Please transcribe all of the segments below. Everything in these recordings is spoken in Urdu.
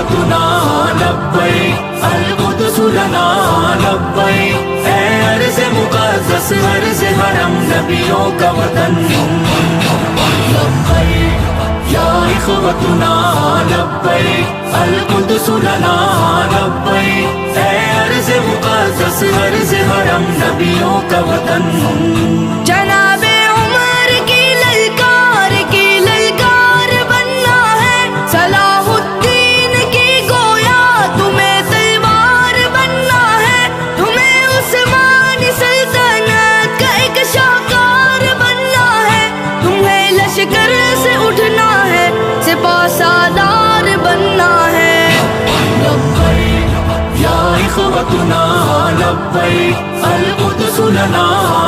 اخوتنا لبیک القدس لنا لبیک اے عرض مقدس عرض حرم نبیوں کا وطن لبیک یا اخوتنا لبیک القدس لنا لبیک اے عرض مقدس عرض حرم نبیوں کا وطن جناب عمر کی للکار بننا ہے صلاح الدین کی گویا تمہیں تلوار بننا ہے تمہیں عثمانی سلطنت کا ایک شاہکار بننا ہے تمہیں لشکر سے اٹھنا ہے سپاہ سالار بننا ہے لبیک یا اخوتنا لبیک القدس لنا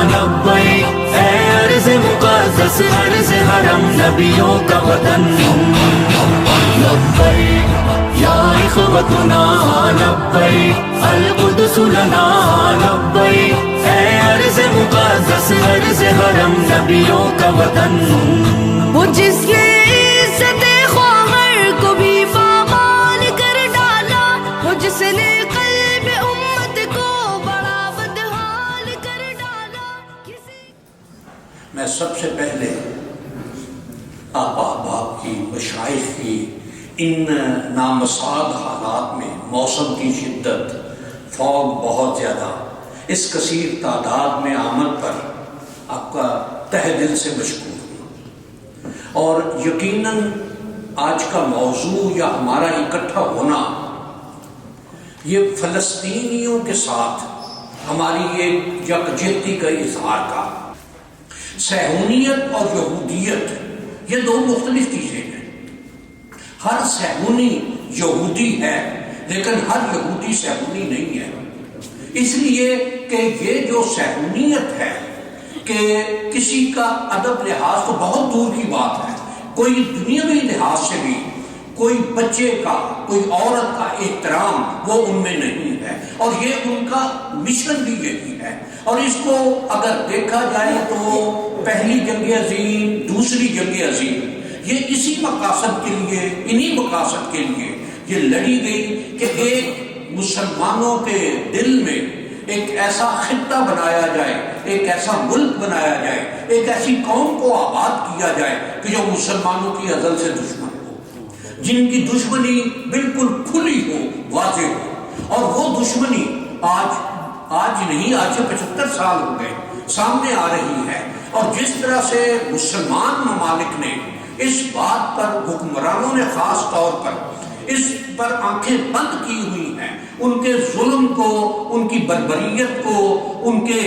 لبیک اے عرض مقدس عرض حرم نبیوں کا وطن لبیک یا اخوتنا لبیک القدس لنا لبیک اے عرض مقدس عرض حرم نبیوں کا وطن وہ جس نے عزت خواہر کو بھی پامال کر ڈالا وہ جس نے قلب امت کو بڑا بدحال کر ڈالا میں سب سے پہلے آبا احباب کی مشائخ کی ان نامساعد حالات میں موسم کی شدت فوگ بہت زیادہ اس کثیر تعداد میں آمد پر آپ کا تہ دل سے مشکور ہوں اور یقیناً آج کا موضوع یا ہمارا اکٹھا ہونا یہ فلسطینیوں کے ساتھ ہماری ایک یکجہتی کا اظہار کا صہیونیت اور یہودیت یہ دو مختلف چیزیں ہیں ہر صہیونی یہودی ہے لیکن ہر یہودی صہیونی نہیں ہے اس لیے کہ یہ جو صہیونیت ہے کہ کسی کا ادب لحاظ تو بہت دور کی بات ہے کوئی دنیاوی لحاظ سے بھی کوئی بچے کا کوئی عورت کا احترام وہ ان میں نہیں ہے اور یہ ان کا مشن بھی یہی ہے اور اس کو اگر دیکھا جائے تو پہلی جنگ عظیم دوسری جنگ عظیم یہ اسی مقاصد کے لیے انہی مقاصد کے لیے یہ لڑی گئی کہ ایک مسلمانوں کے دل میں ایک ایسا خطہ بنایا جائے ایک ایسا ملک بنایا جائے ایک ایسی قوم کو آباد کیا جائے کہ جو مسلمانوں کی ازل سے دشمن ہو جن کی دشمنی بالکل کھلی ہو واضح ہو اور وہ دشمنی آج نہیں آج سے 75 سال ہو گئے سامنے آ رہی ہے اور جس طرح سے مسلمان ممالک نے اس بات پر حکمرانوں نے خاص طور پر اس پر آنکھیں بند کی ہوئی ہیں ان کے ظلم کو ان کی بربریت کو ان کے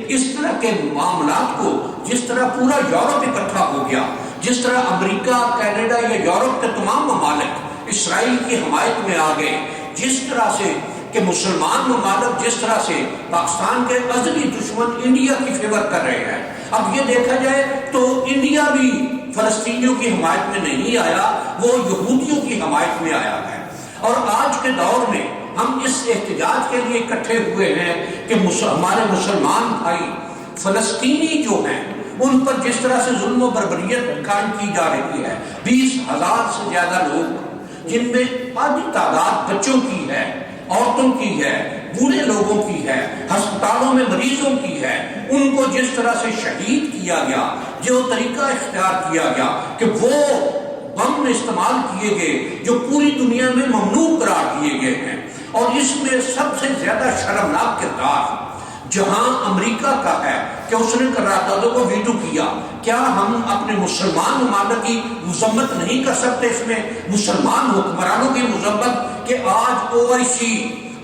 اس طرح کے معاملات کو جس طرح پورا یورپ اکٹھا ہو گیا جس طرح امریکہ کینیڈا یا یورپ کے تمام ممالک اسرائیل کی حمایت میں آ گئے جس طرح سے کہ مسلمان ممالک جس طرح سے پاکستان کے ازلی دشمن انڈیا کی فیور کر رہے ہیں اب یہ دیکھا جائے تو انڈیا بھی فلسطینیوں کی حمایت میں نہیں آیا وہ یہودیوں کی حمایت میں آیا ہے اور آج کے دور میں ہم اس احتجاج کے لیے اکٹھے ہوئے ہیں کہ ہمارے مسلمان بھائی فلسطینی جو ہیں ان پر جس طرح سے ظلم و بربریت قائم کی جا رہی ہے 20,000 سے زیادہ لوگ جن میں آدھی تعداد بچوں کی ہے عورتوں کی ہے بوڑھے لوگوں کی ہے ہسپتالوں میں مریضوں کی ہے ان کو جس طرح سے شہید کیا گیا جو طریقہ اختیار کیا گیا کہ وہ بم استعمال کیے گئے جو پوری دنیا میں ممنوع قرار دیے گئے ہیں اور اس میں سب سے زیادہ شرمناک کردار جہاں امریکہ کا ہے کہ اس نے قراردادوں کو ویٹو کیا کیا ہم اپنے مسلمان ممالک کی مذمت نہیں کر سکتے اس میں مسلمان حکمرانوں کی مذمت کہ آج OIC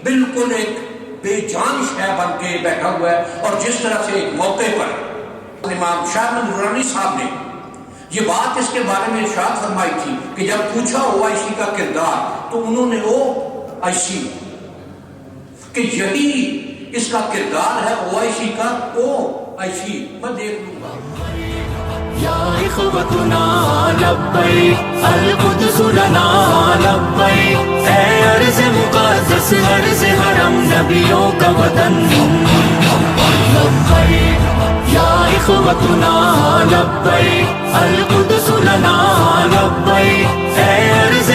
بالکل ایک بے جان شے بن کے بیٹھا ہوا ہے اور جس طرح سے ایک موقع پر امام شاہ نورانی صاحب نے یہ بات اس کے بارے میں ارشاد فرمائی تھی کہ جب پوچھا OIC کا کردار تو انہوں نے OIC کہ یہی اس کا کردار ہے OIC کا OIC میں دیکھ لوں گا یا اخوتنا لبیک القدس لنا لبیک اے عرض مقدس عرض حرم نبیوں کا وطن لبیک یا اخوتنا لبیک القدس لنا لبیک اے عرض